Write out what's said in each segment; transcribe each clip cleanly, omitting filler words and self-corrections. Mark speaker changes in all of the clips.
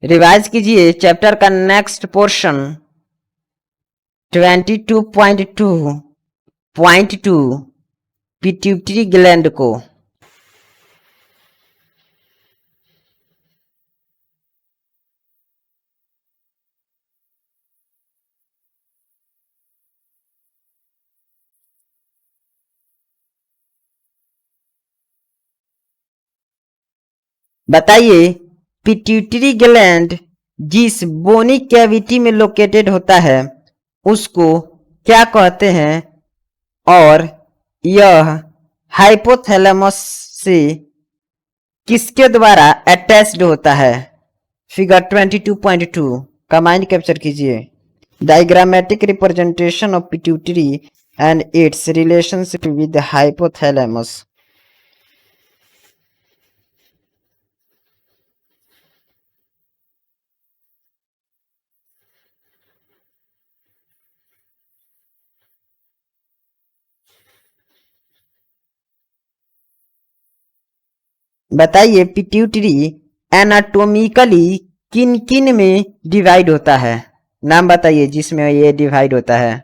Speaker 1: Revise कीजिए chapter का next portion 22.2.2 pituitary gland को। बताइए पिट्यूटरी ग्लैंड जिस बोनी कैविटी में लोकेटेड होता है उसको क्या कहते हैं और यह हाइपोथैलेमस से किसके द्वारा अटैच्ड होता है। फिगर 22.2 का माइंड कैप्चर कीजिए। Diagrammatic representation of pituitary and it's relationship with hypothalamus. बताइए पिट्यूटरी एनाटोमिकली किन किन में डिवाइड होता है। नाम बताइए जिसमें ये डिवाइड होता है।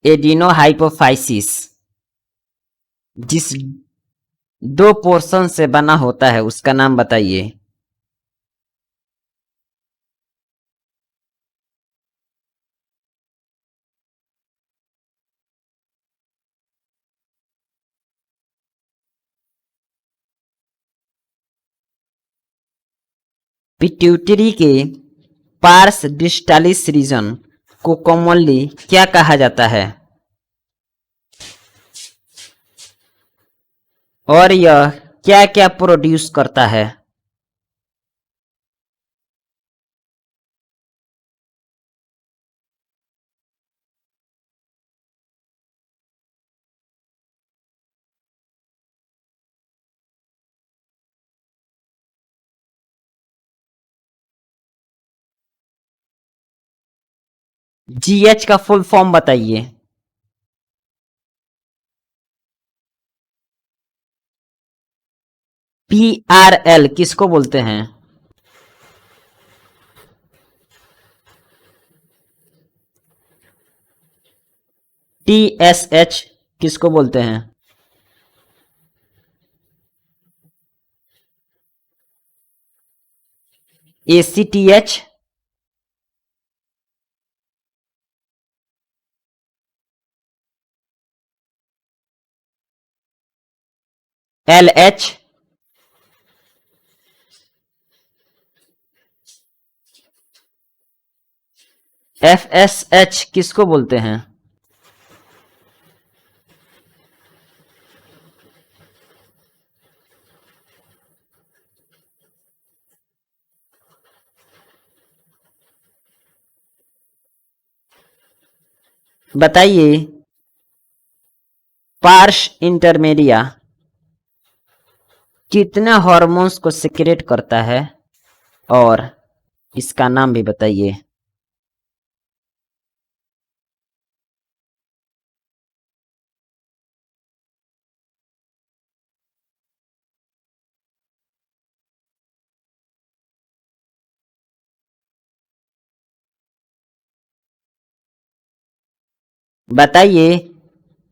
Speaker 1: एडिनोहाइपोफाइसिस जिस दो पोर्शन से बना होता है उसका नाम बताइए। पिट्यूटरी के पार्स डिस्टालिस रीजन को कॉमनली क्या कहा जाता है और यह क्या क्या प्रोड्यूस करता है। जीएच का फुल फॉर्म बताइए। पीआरएल किसको बोलते हैं। टीएसएच किसको बोलते हैं। एसीटीएच एलएच एफएसएच किसको बोलते हैं। बताइए पार्श इंटरमीडिया कितने हार्मोन्स को सिक्रेट करता है और इसका नाम भी बताइए। बताइए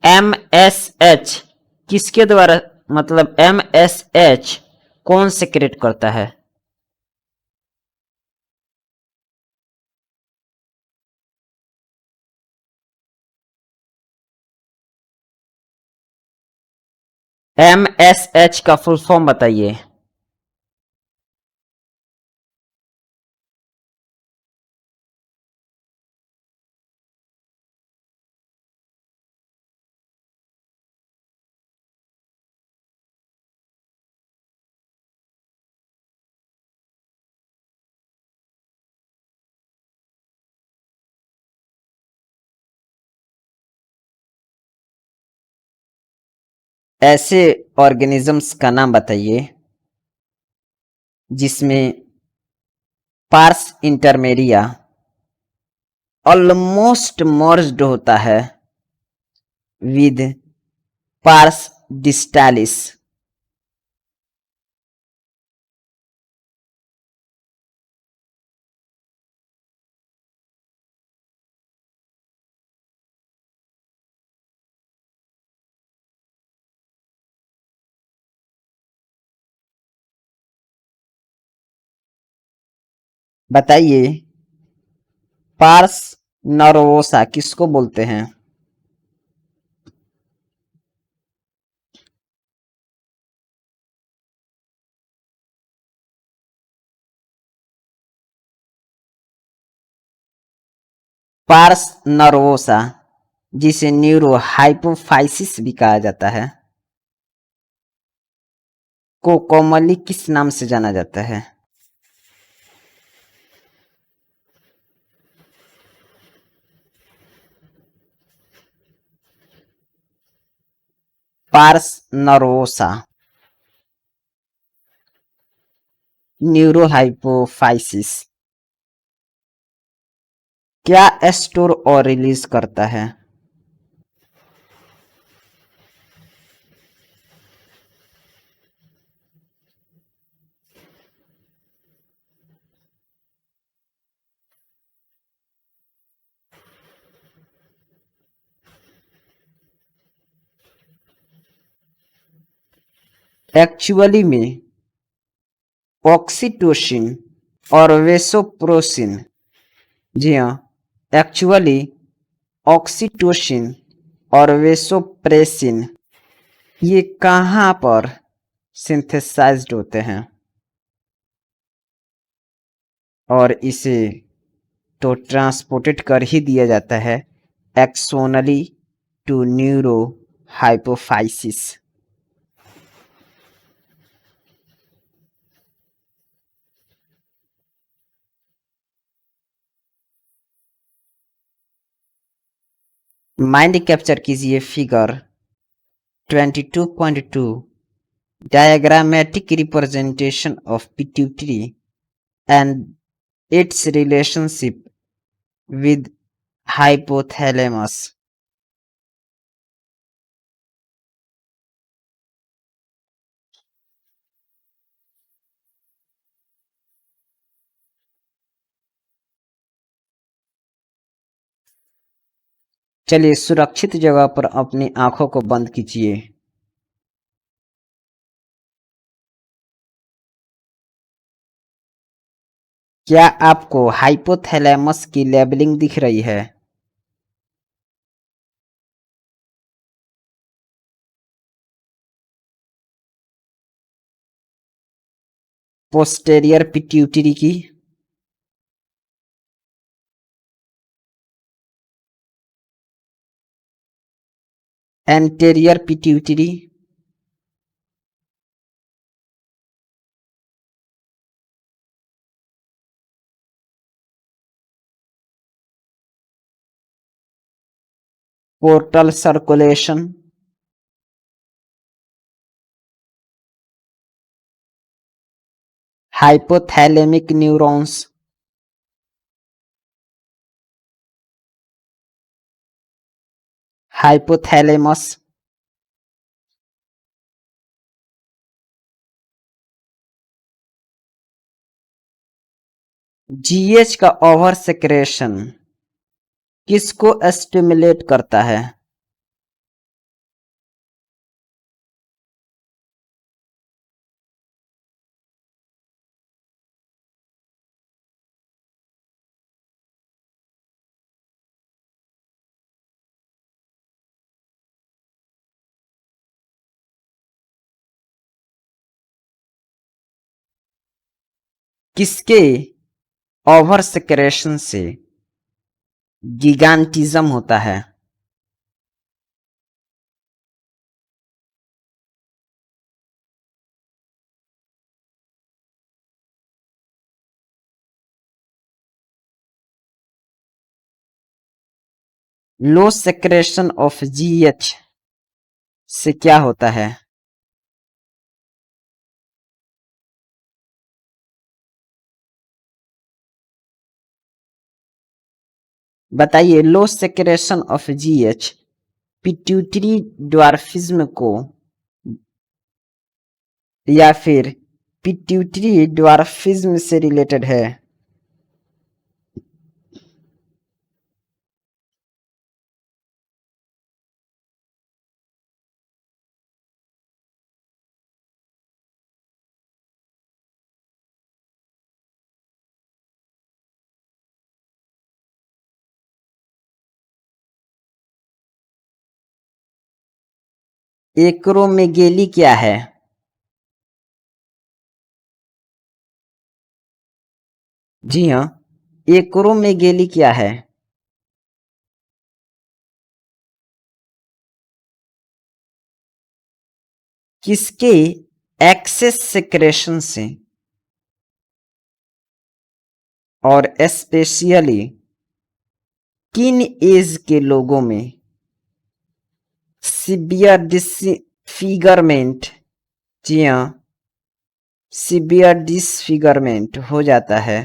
Speaker 1: एमएसएच किसके द्वारा मतलब एमएसएच कौन सिक्रेट करता है। एमएसएच का फुल फॉर्म बताइए। ऐसे ऑर्गेनिजम्स का नाम बताइए जिसमें पार्स इंटरमेरिया ऑलमोस्ट मर्ज्ड होता है विद पार्स डिस्टालिस। बताइए पार्स नर्वोसा किसको बोलते हैं? पार्स नर्वोसा जिसे न्यूरो हाइपोफाइसिस भी कहा जाता है को कॉमनली किस नाम से जाना जाता है? पार्स नर्वोसा न्यूरो हाइपोफाइसिस क्या स्टोर और रिलीज करता है? एक्चुअली में ऑक्सीटोसिन और वेसोप्रोसिन। जी हाँ, एक्चुअली ऑक्सीटोसिन और वेसोप्रेसिन ये कहाँ पर सिंथेसाइज्ड होते हैं और इसे तो ट्रांसपोर्टेड कर ही दिया जाता है axonally to neurohypophysis. Mind capture कीजिए figure 22.2 diagrammatic representation of pituitary and its relationship with hypothalamus। चलिए सुरक्षित जगह पर अपनी आंखों को बंद कीजिए। क्या आपको हाइपोथैलेमस की लेबलिंग दिख रही है? पोस्टेरियर पिट्यूटरी की, anterior pituitary, portal circulation, hypothalamic neurons, hypothalamus, GH का ओवर सेक्रेशन किसको स्टिमुलेट करता है? किसके ओवर सेक्रेशन से गिगांटिज्म होता है? लो सेक्रेशन ऑफ जीएच से क्या होता है? बताइए, low secretion of GH pituitary dwarfism को या फिर पिट्यूटरी ड्वार्फिज्म से रिलेटेड है? एक्रोमेगेली क्या है? जी हाँ, एक्रोमेगेली क्या है? किसके एक्सेस सेक्रेशन से और स्पेशली किन एज के लोगों में सिवियर डिसफिगरमेंट, जी हाँ, सिवियर डिसफिगरमेंट हो जाता है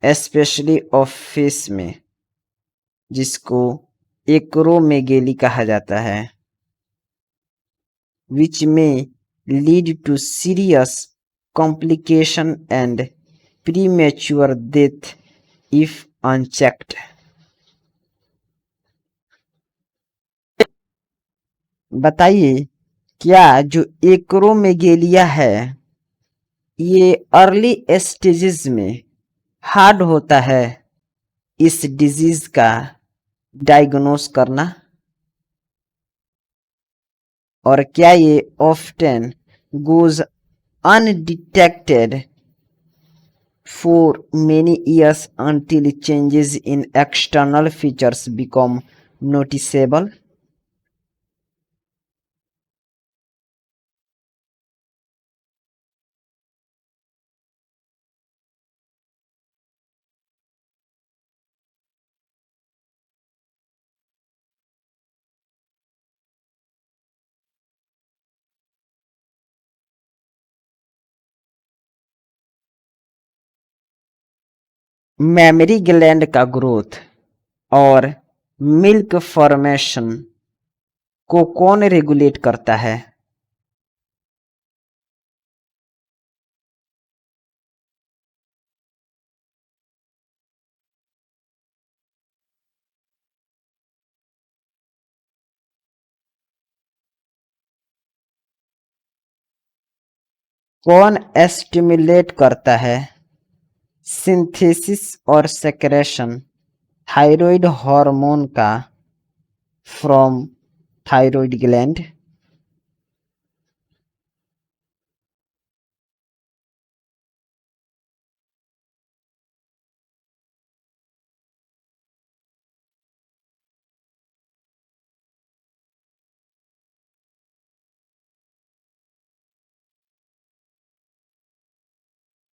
Speaker 1: स्पेशली ऑफ फेस में, जिसको एक्रोमेगेली कहा जाता है, which may lead to serious complication and premature death if unchecked. बताइए, क्या जो एक्रोमेगेलिया है ये अर्ली स्टेजेस में हार्ड होता है इस डिजीज का डायग्नोस करना? और क्या ये often goes undetected for many years until changes in external features become noticeable? Memory gland का ग्रोथ और मिल्क फॉर्मेशन को कौन रेगुलेट करता है? कौन स्टिमुलेट करता है सिंथेसिस और सेक्रेशन थायराइड हार्मोन का फ्रॉम थायराइड ग्लैंड?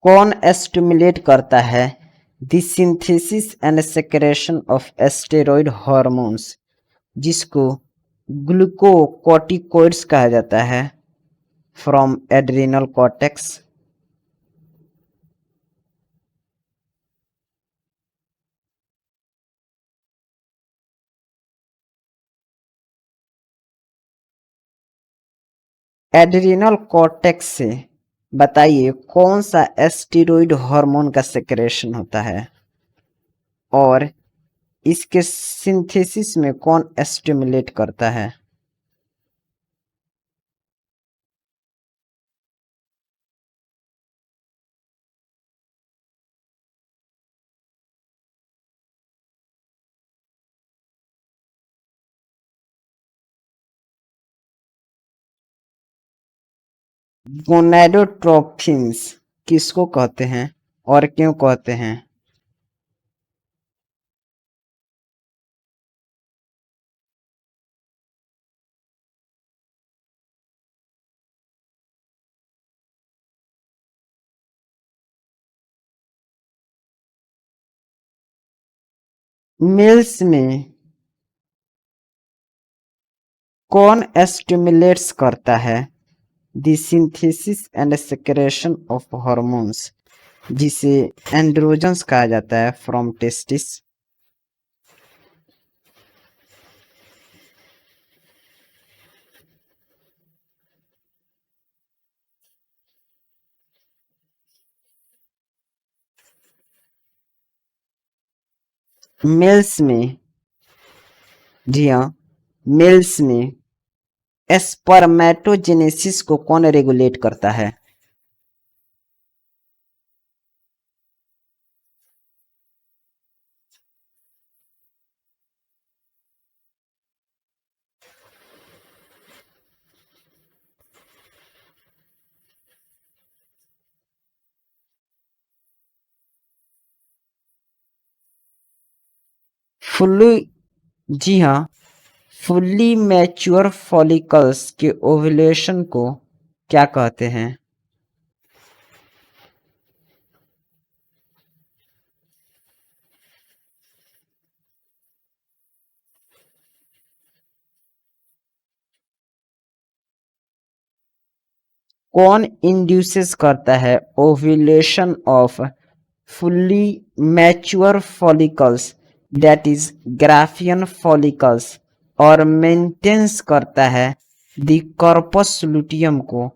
Speaker 1: कौन स्टिमुलेट करता है the synthesis and secretion of steroid hormones, जिसको ग्लूकोकॉर्टिकॉइड्स कहा जाता है, from adrenal cortex? Adrenal cortex से बताइए कौन सा स्टेरॉइड हार्मोन का सेक्रेशन होता है और इसके सिंथेसिस में कौन स्टिमुलेट करता है? गोनेडोट्रोपिन्स किसको कहते हैं और क्यों कहते हैं? मेल्स में कौन स्टिमुलेट्स करता है the synthesis and secretion of hormones, जिसे एंड्रोजन्स कहा जाता है, फ्रॉम टेस्टिस? मेल्स में, जी हाँ, मेल्स में स्पर्मेटोजेनेसिस को कौन रेगुलेट करता है? फुल्ली, जी हाँ, फुल्ली मैच्योर फॉलिकल्स के ओव्यूलेशन को क्या कहते हैं? कौन इंड्यूसेस करता है ovulation of fully mature follicles, that is Graafian follicles, और मेंटेन्स करता है द कॉर्पस लुटियम को,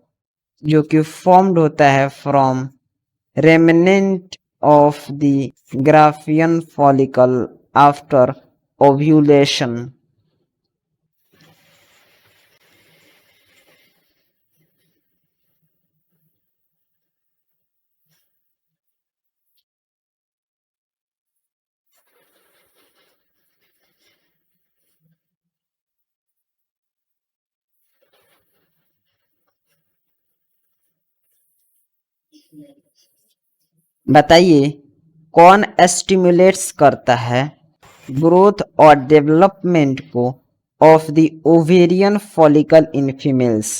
Speaker 1: जो कि फॉर्म्ड होता है from remnant of the Graafian follicle after ovulation? बताइए, कौन स्टिमुलेट्स करता है ग्रोथ और डेवलपमेंट को of the ovarian follicle in females?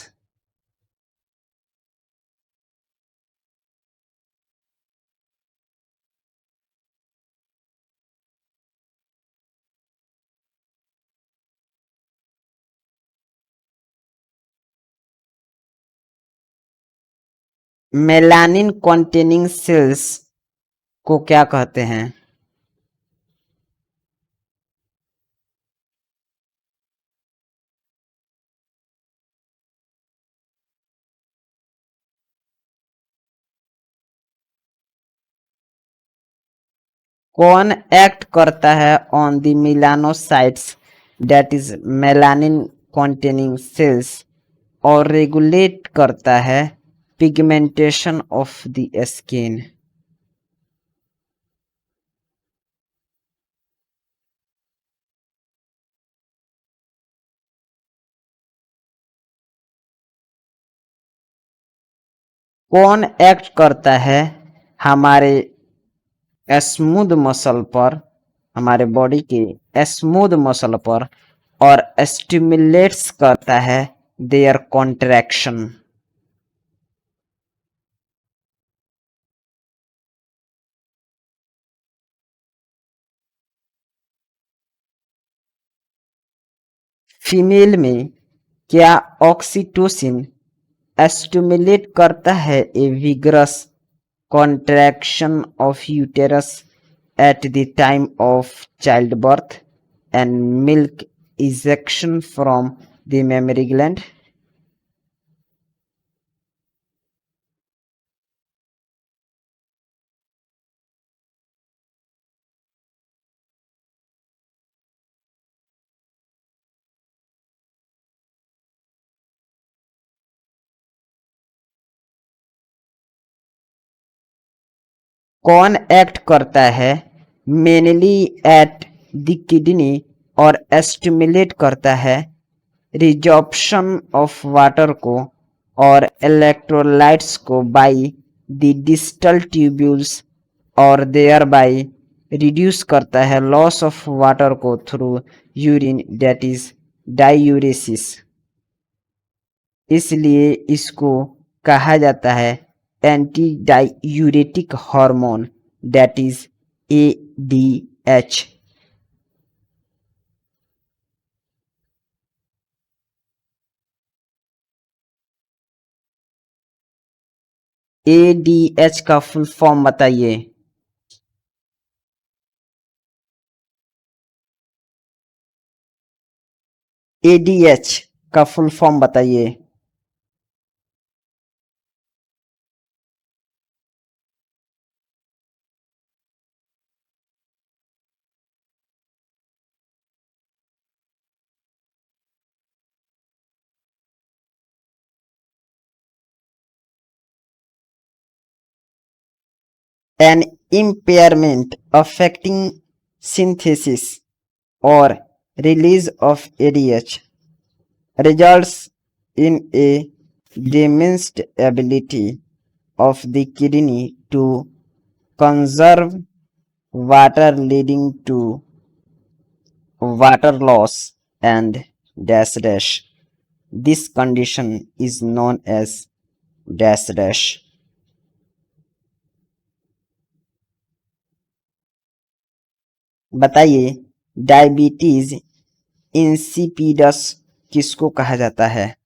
Speaker 1: Melanin containing cells को क्या कहते हैं? कौन एक्ट करता है on the melanocytes, that is melanin containing cells, और रेगुलेट करता है पिगमेंटेशन ऑफ द स्किन? कौन एक्ट करता है हमारे स्मूथ मसल पर, हमारे बॉडी के स्मूथ मसल पर, और स्टिमुलेट्स करता है देयर कॉन्ट्रैक्शन? फीमेल में क्या ऑक्सीटोसिन स्टिमुलेट करता है ए vigorous contraction of uterus at the time of childbirth and milk ejection from the mammary gland? कौन एक्ट करता है मेनली एट द किडनी और स्टिमुलेट करता है रिजॉर्प्शन ऑफ वाटर को और इलेक्ट्रोलाइट्स को बाई द डिस्टल ट्यूब्यूल्स, और देयर बाई रिड्यूस करता है लॉस ऑफ वाटर को through urine, that is diuresis? इसलिए इसको कहा जाता है anti diuretic hormone, that is ADH। ADH का फुल फॉर्म बताइए। ADH का फुल फॉर्म बताइए। An impairment affecting synthesis or release of ADH results in a diminished ability of the kidney to conserve water, leading to water loss and dash dash. This condition is known as dash dash. बताइए, diabetes insipidus किसको कहा जाता है?